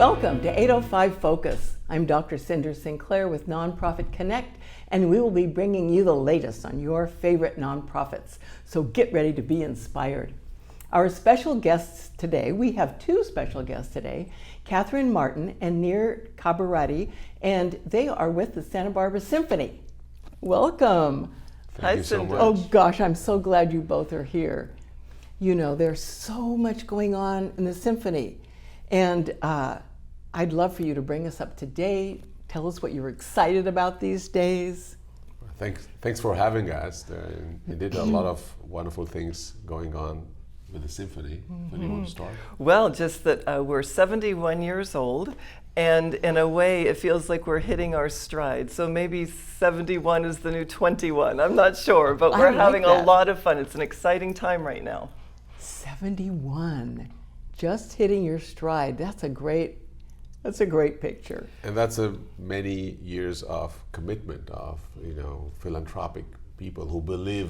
Welcome to 805 Focus. I'm Dr. Cynder Sinclair with Nonprofit Connect, and we will be bringing you the latest on your favorite nonprofits. So get ready to be inspired. Our special guests today, we have two special guests today, Kathryn Martin and Near Kabaretti, and they are with the Santa Barbara Symphony. Welcome. Thank you so much. Oh gosh, I'm so glad you both are here. You know, there's so much going on in the symphony, and I'd love for you to bring us up to date. Tell us what you're excited about these days. Thanks for having us. You did a lot of wonderful things going on with the symphony. Do you want to start? Well, just that we're 71 years old, and in a way it feels like we're hitting our stride. So maybe 71 is the new 21. I'm not sure, but we're having a lot of fun. It's an exciting time right now. 71, just hitting your stride. That's a great picture. And that's many years of commitment of philanthropic people who believe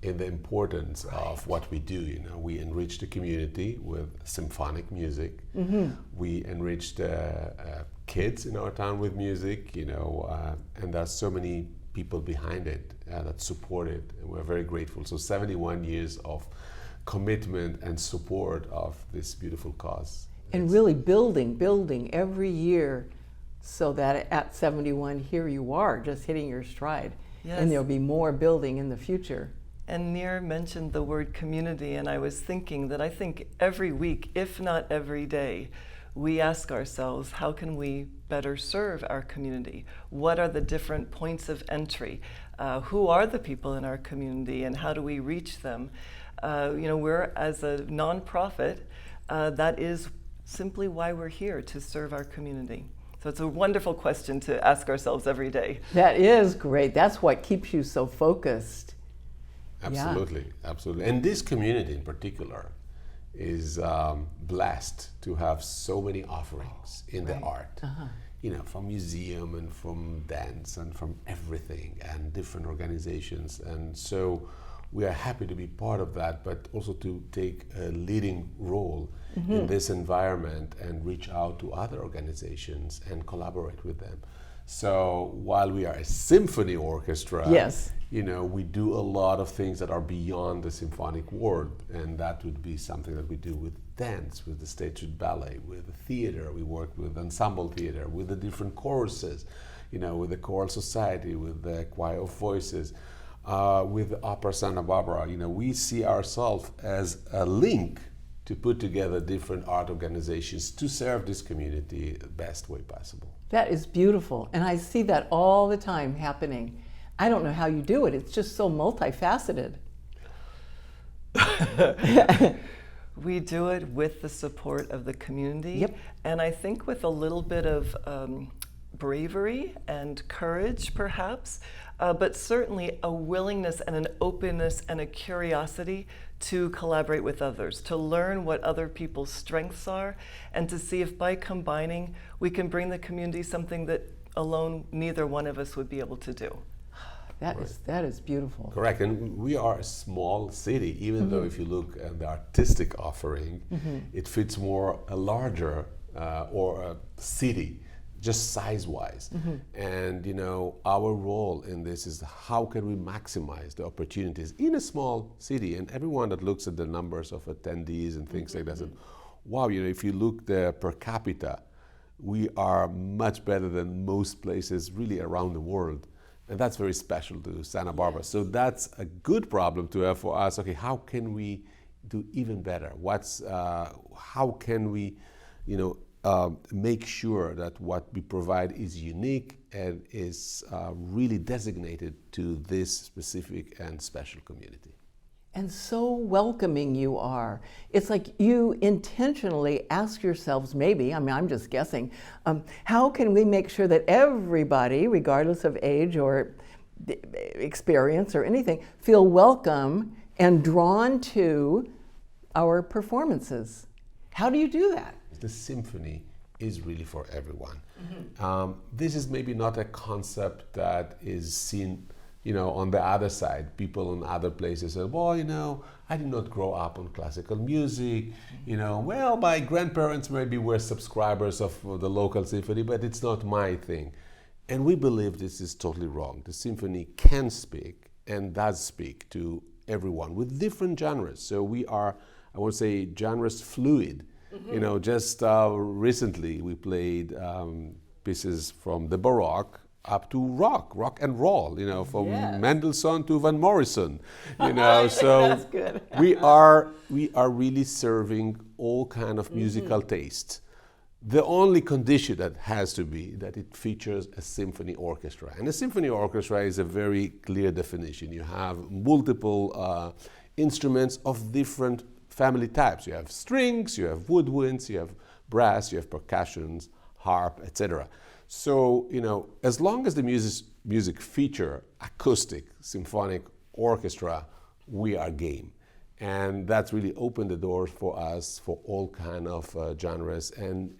in the importance of what we do. We enrich the community with symphonic music. We enrich the kids in our town with music. And there's so many people behind it that support it, and we're very grateful. So 71 years of commitment and support of this beautiful cause. And really building every year, so that at 71, here you are, just hitting your stride. Yes. And there'll be more building in the future. And Near mentioned the word community, and I was thinking that I think every week, if not every day, we ask ourselves, how can we better serve our community? What are the different points of entry? Who are the people in our community, and how do we reach them? We're, as a nonprofit, that is simply why we're here, to serve our community. So it's a wonderful question to ask ourselves every day. That is great. That's what keeps you so focused. Absolutely, absolutely. And this community in particular is blessed to have so many offerings in the art. From museum and from dance and from everything and different organizations. And so we are happy to be part of that, but also to take a leading role in this environment and reach out to other organizations and collaborate with them. So while we are a symphony orchestra, yes, we do a lot of things that are beyond the symphonic world, and that would be something that we do with dance, with the stage ballet, with the theater. We work with ensemble theater, with the different choruses, with the choral society, with the choir of voices, with the Opera Santa Barbara. We see ourselves as a link to put together different art organizations to serve this community the best way possible. That is beautiful, and I see that all the time happening. I don't know how you do it. It's just so multifaceted. We do it with the support of the community. Yep. And I think with a little bit of bravery and courage, perhaps, but certainly a willingness and an openness and a curiosity to collaborate with others, to learn what other people's strengths are, and to see if by combining we can bring the community something that alone neither one of us would be able to do. That is beautiful. Correct, and we are a small city, even though if you look at the artistic offering, it fits more a larger or a city, just size-wise. And our role in this is how can we maximize the opportunities in a small city? And everyone that looks at the numbers of attendees and things like that said, wow, if you look the per capita, we are much better than most places really around the world. And that's very special to Santa Barbara. So that's a good problem to have for us. Okay, how can we do even better? How can we, make sure that what we provide is unique and is really designated to this specific and special community? And so welcoming you are. It's like you intentionally ask yourselves, maybe, I'm just guessing, how can we make sure that everybody, regardless of age or experience or anything, feel welcome and drawn to our performances? How do you do that? The symphony is really for everyone. This is maybe not a concept that is seen on the other side, people in other places say, well, I did not grow up on classical music. Well, my grandparents maybe were subscribers of the local symphony, but it's not my thing. And we believe this is totally wrong. The symphony can speak and does speak to everyone with different genres. So we are, I would say, genres fluid. Just recently we played pieces from the Baroque up to rock and roll, from Mendelssohn to Van Morrison, so That's good. we are really serving all kind of musical tastes. The only condition that has to be that it features a symphony orchestra. And a symphony orchestra is a very clear definition. You have multiple instruments of different family types. You have strings, you have woodwinds, you have brass, you have percussions, harp, etc. So, as long as the music feature acoustic, symphonic orchestra, we are game. And that's really opened the doors for us for all kind of genres, and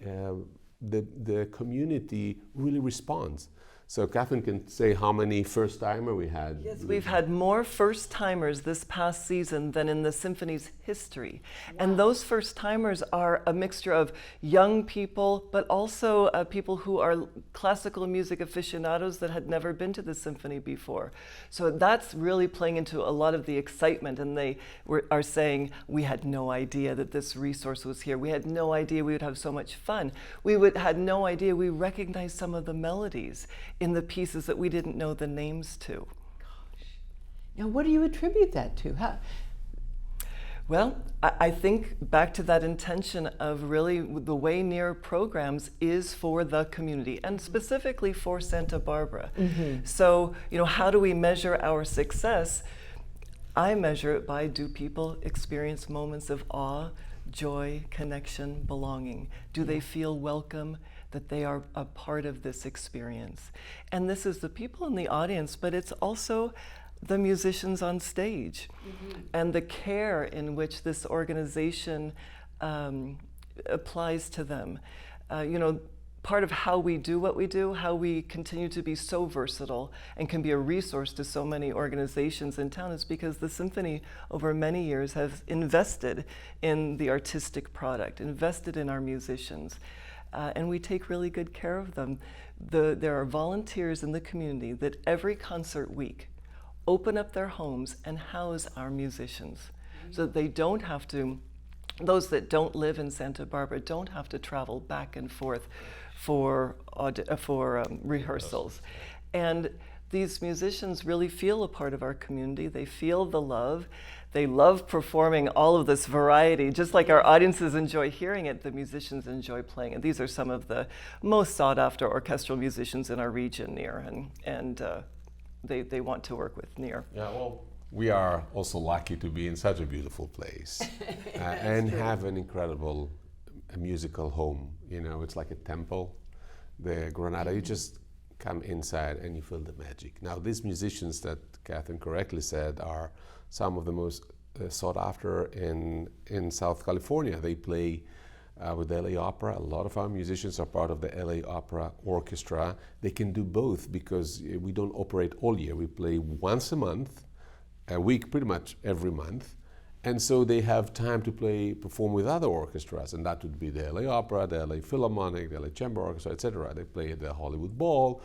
the community really responds. So Kathryn can say how many first-timer we had. Yes, we've had more first-timers this past season than in the symphony's history. Wow. And those first-timers are a mixture of young people, but also people who are classical music aficionados that had never been to the symphony before. So that's really playing into a lot of the excitement, and they are saying, we had no idea that this resource was here. We had no idea we would have so much fun. Had no idea we recognized some of the melodies in the pieces that we didn't know the names to. Gosh. Now, what do you attribute that to? Well, I think back to that intention of really the way NEAR programs is for the community, and specifically for Santa Barbara. So, how do we measure our success? I measure it by, do people experience moments of awe, joy, connection, belonging? Do they feel welcome, that they are a part of this experience? And this is the people in the audience, but it's also the musicians on stage, and the care in which this organization applies to them. Part of how we do what we do, how we continue to be so versatile and can be a resource to so many organizations in town, is because the symphony over many years has invested in the artistic product, invested in our musicians. And we take really good care of them. There are volunteers in the community that every concert week open up their homes and house our musicians, so that they don't have to, those that don't live in Santa Barbara don't have to travel back and forth for rehearsals. And these musicians really feel a part of our community. They feel the love. They love performing all of this variety. Just like our audiences enjoy hearing it, the musicians enjoy playing it. These are some of the most sought-after orchestral musicians in our region, NEAR, and they want to work with NEAR. Yeah, well, we are also lucky to be in such a beautiful place and have an incredible musical home. It's like a temple, the Granada. You just come inside and you feel the magic. Now, these musicians that Kathryn correctly said are some of the most sought after in South California. They play with the LA Opera. A lot of our musicians are part of the LA Opera Orchestra. They can do both because we don't operate all year. We play once a month, a week pretty much every month. And so they have time to perform with other orchestras, and that would be the LA Opera, the LA Philharmonic, the LA Chamber Orchestra, etc. They play at the Hollywood Bowl,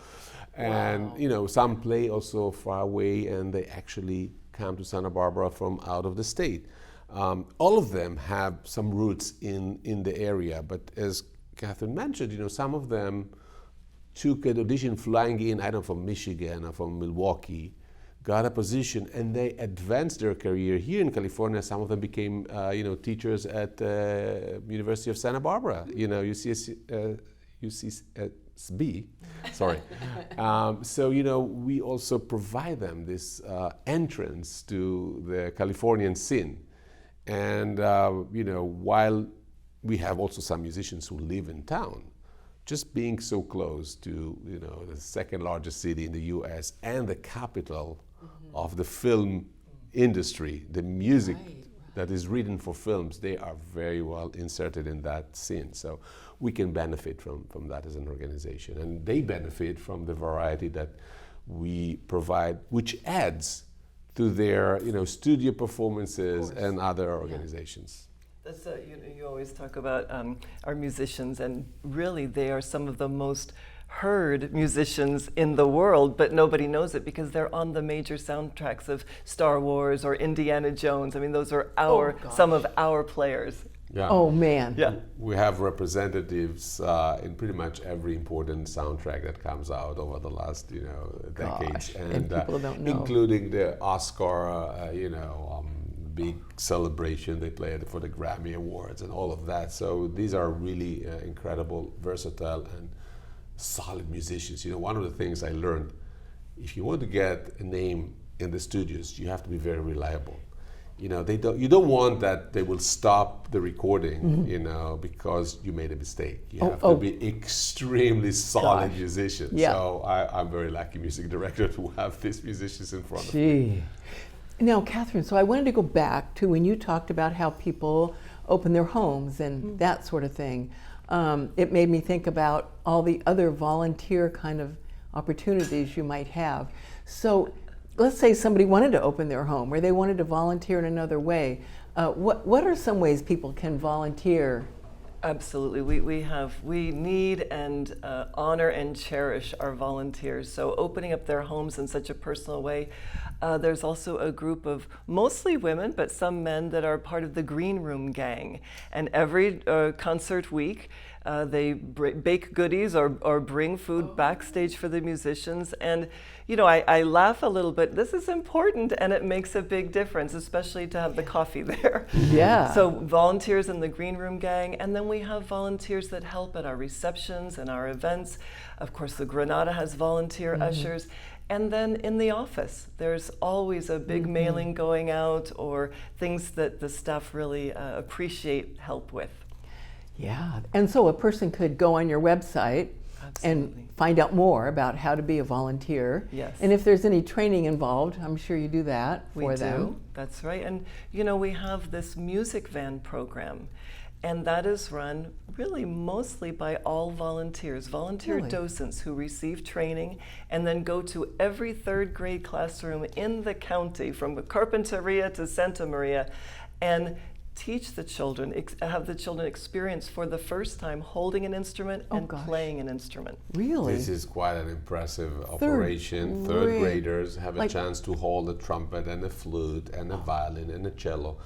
and some play also far away, and they actually come to Santa Barbara from out of the state. All of them have some roots in the area, but as Kathryn mentioned, some of them took an audition flying in, I don't know, from Michigan or from Milwaukee, got a position, and they advanced their career here in California. Some of them became, teachers at the University of Santa Barbara, UCSB, sorry. So, we also provide them this entrance to the Californian scene. And, while we have also some musicians who live in town, just being so close to, the second largest city in the US and the capital of the film industry, the music that is written for films, they are very well inserted in that scene. So we can benefit from that as an organization. And they benefit from the variety that we provide, which adds to their studio performances and other organizations. That's you always talk about our musicians, and really they are some of the most heard musicians in the world, but nobody knows it because they're on the major soundtracks of Star Wars or Indiana Jones. I mean, those are some of our players. Yeah. Oh man. Yeah. We have representatives in pretty much every important soundtrack that comes out over the last decades, and people don't know. including the Oscar big celebration they played for the Grammy Awards and all of that. So these are really incredible, versatile, and solid musicians. One of the things I learned, if you want to get a name in the studios, you have to be very reliable. You don't want that they will stop the recording, because you made a mistake. You have to be extremely solid musicians. Yeah. So I'm very lucky music director to have these musicians in front of me. Gee. Now, Kathryn, so I wanted to go back to when you talked about how people open their homes and that sort of thing. It made me think about all the other volunteer kind of opportunities you might have. So let's say somebody wanted to open their home or they wanted to volunteer in another way. What are some ways people can volunteer? Absolutely. We need and honor and cherish our volunteers. So opening up their homes in such a personal way. There's also a group of mostly women, but some men that are part of the Green Room Gang. And every concert week, they bake goodies or bring food backstage for the musicians. And, I laugh a little bit. This is important, and it makes a big difference, especially to have the coffee there. Yeah. So volunteers in the Green Room Gang, and then we have volunteers that help at our receptions and our events. Of course, the Granada has volunteer ushers. And then in the office, there's always a big mailing going out or things that the staff really appreciate help with. Yeah, and so a person could go on your website and find out more about how to be a volunteer. Yes. And if there's any training involved, I'm sure you do that for them. We do, that's right. And we have this music van program, and that is run really mostly by all volunteers, volunteer docents who receive training and then go to every third grade classroom in the county from Carpinteria to Santa Maria and teach the children, have the children experience for the first time holding an instrument and playing an instrument. Really? This is quite an impressive operation. Third graders have a chance to hold a trumpet and a flute and a violin and a cello.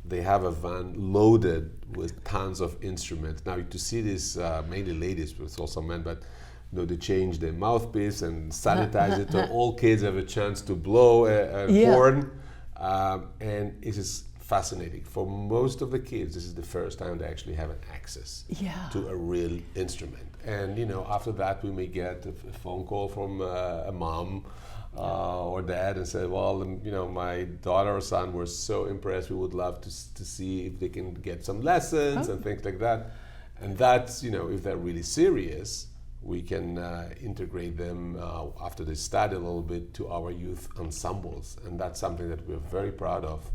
They have a van loaded with tons of instruments. Now, to see this, mainly ladies, but it's also men, but they change their mouthpiece and sanitize it, so all kids have a chance to blow a horn, and it is fascinating. For most of the kids, this is the first time they actually have an access to a real instrument. And after that, we may get a phone call from a mom or dad and say, well, my daughter or son were so impressed, we would love to see if they can get some lessons and things like that. And that's, if they're really serious, we can integrate them after they study a little bit to our youth ensembles. And that's something that we're very proud of,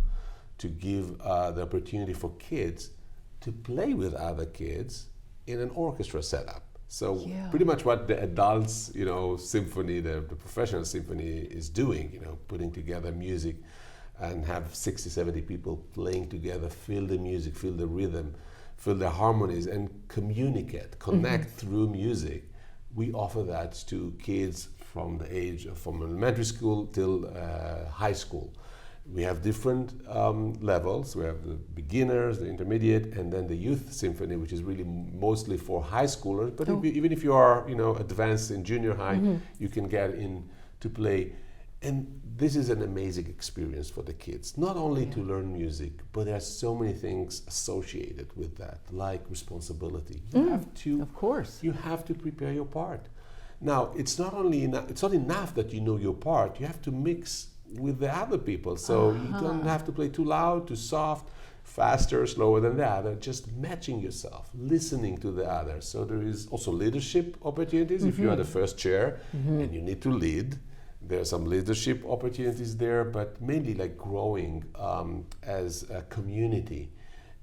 to give the opportunity for kids to play with other kids in an orchestra setup. So pretty much what the adults, symphony, the professional symphony is doing, putting together music and have 60, 70 people playing together, feel the music, feel the rhythm, feel the harmonies, and communicate, connect through music. We offer that to kids from the age of from elementary school till high school. We have different levels. We have the beginners, the intermediate, and then the youth symphony, which is really mostly for high schoolers. But even if you are, advanced in junior high, you can get in to play. And this is an amazing experience for the kids, not only to learn music, but there are so many things associated with that, like responsibility. You have to, of course, you have to prepare your part. Now, it's not enough that you know your part. You have to mix with the other people, so you don't have to play too loud, too soft, faster, slower than the other, just matching yourself, listening to the other. So there is also leadership opportunities. If you are the first chair and you need to lead, there are some leadership opportunities there, but mainly like growing as a community.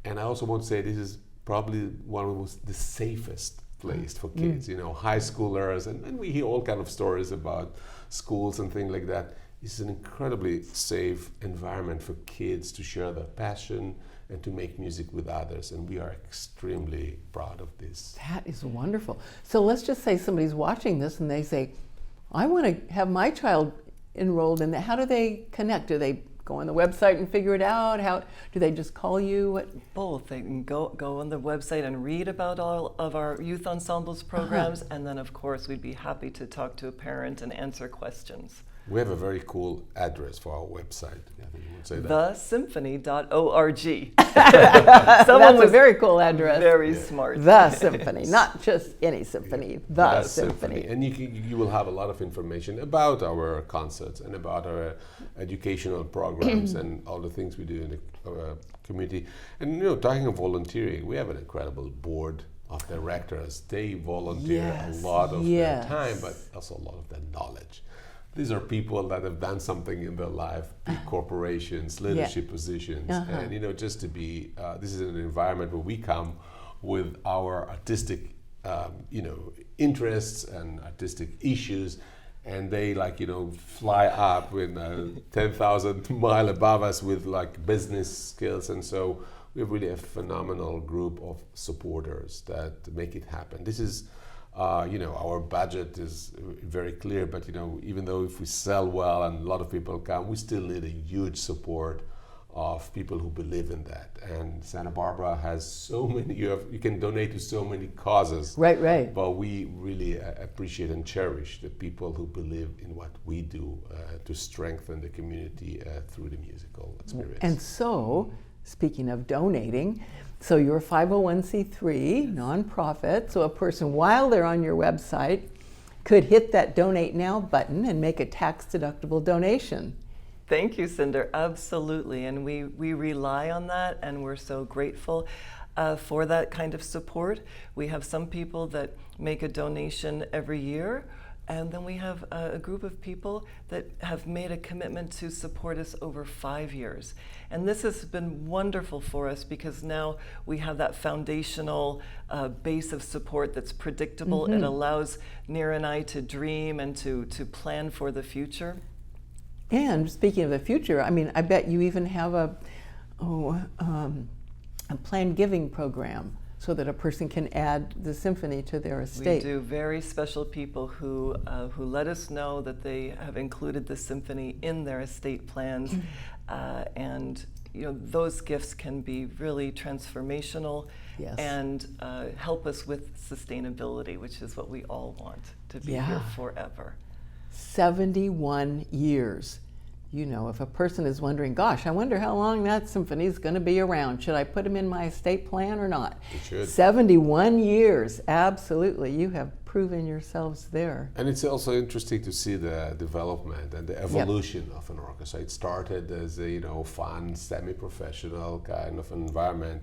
And I also want to say this is probably one of the safest place for kids, you know, high schoolers, and we hear all kind of stories about schools and things like that. This is an incredibly safe environment for kids to share their passion and to make music with others, and we are extremely proud of this. That is wonderful. So let's just say somebody's watching this and they say, I want to have my child enrolled in that. How do they connect? Do they go on the website and figure it out? How do they just call you? What? Both. They can go on the website and read about all of our youth ensembles programs, and then of course we'd be happy to talk to a parent and answer questions. We have a very cool address for our website. I think you would say that. thesymphony.org. That's a very cool address. Very smart. The Symphony, not just any symphony, the Symphony. And you will have a lot of information about our concerts and about our educational programs and all the things we do in the community. And you know, talking of volunteering, we have an incredible board of directors. They volunteer a lot of their time, but also a lot of their knowledge. These are people that have done something in their life, big corporations, leadership positions, and you know, just to be. This is an environment where we come with our artistic, you know, interests and artistic issues, and they fly up with 10,000 mile above us with like business skills, and so we have really a phenomenal group of supporters that make it happen. This is. Our budget is very clear, but even though if we sell well and a lot of people come, we still need a huge support of people who believe in that. And Santa Barbara has so many. You can donate to so many causes. Right. But we really appreciate and cherish the people who believe in what we do to strengthen the community through the musical experience. And so, speaking of donating. So you're a 501c3 nonprofit, so a person, while they're on your website, could hit that Donate Now button and make a tax-deductible donation. Thank you, Cynder. Absolutely, and we rely on that, and we're so grateful for that kind of support. We have some people that make a donation every year, and then we have a group of people that have made a commitment to support us over 5 years. And this has been wonderful for us because now we have that foundational base of support that's predictable. It allows Nir and I to dream and to plan for the future. And speaking of the future, I mean, I bet you even have a planned giving program, so that a person can add the symphony to their estate. We do. Very special people who let us know that they have included the symphony in their estate plans, and those gifts can be really transformational and help us with sustainability, which is what we all want to be here forever. 71 years. If a person is wondering, gosh, I wonder how long that symphony is going to be around. Should I put them in my estate plan or not? You should. 71 years, absolutely. You have proven yourselves there. And it's also interesting to see the development and the evolution of an orchestra. It started as a fun, semi-professional kind of environment.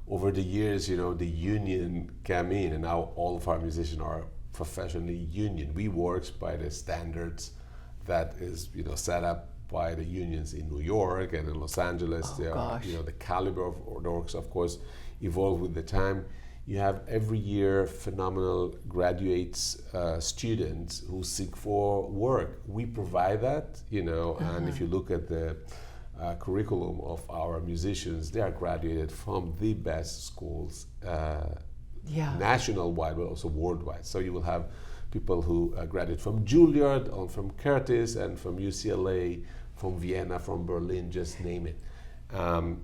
Over the years, the union came in, and now all of our musicians are professionally union. We work by the standards that is set up by the unions in New York and in Los Angeles. The caliber of the orchestra, of course, evolved with the time. You have every year phenomenal graduates, students who seek for work. We provide that, and if you look at the curriculum of our musicians, they are graduated from the best schools, national-wide, but also worldwide. So you will have people who graduate from Juilliard, or from Curtis, and from UCLA, from Vienna, from Berlin, just name it. And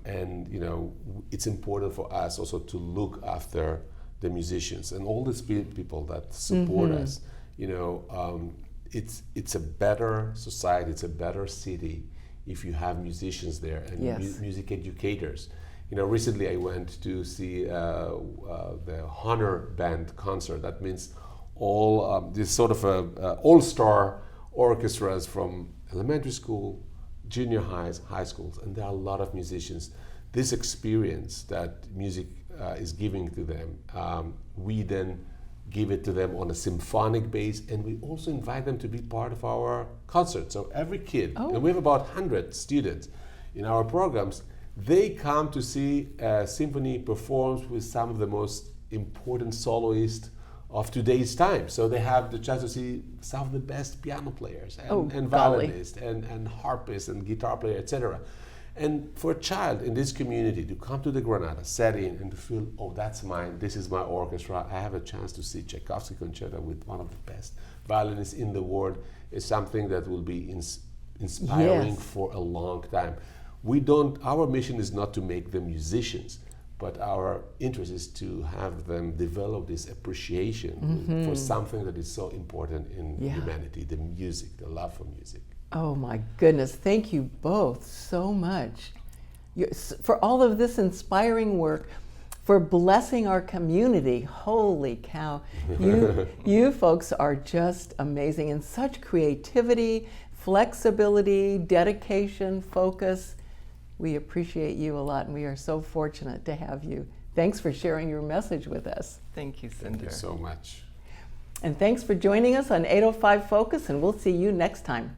it's important for us also to look after the musicians and all these people that support us. It's a better society, it's a better city if you have musicians there and music educators. Recently I went to see the Honor Band concert. That means all this sort of all-star orchestras from elementary school, junior highs, high schools, and there are a lot of musicians. This experience that music is giving to them, we then give it to them on a symphonic base, and we also invite them to be part of our concert. So every kid, and we have about 100 students in our programs, they come to see a symphony performed with some of the most important soloists of today's time. So they have the chance to see some of the best piano players and golly. violinists and harpists and guitar players, etc. And for a child in this community to come to the Granada, set in, and to feel, oh, that's mine, this is my orchestra, I have a chance to see Tchaikovsky concerto with one of the best violinists in the world, is something that will be inspiring Yes. for a long time. Our mission is not to make them musicians, but our interest is to have them develop this appreciation for something that is so important in humanity, the music, the love for music. Oh my goodness, thank you both so much for all of this inspiring work, for blessing our community. Holy cow, you folks are just amazing, and such creativity, flexibility, dedication, focus. We appreciate you a lot, and we are so fortunate to have you. Thanks for sharing your message with us. Thank you, Cynder. Thank you so much. And thanks for joining us on 805 Focus, and we'll see you next time.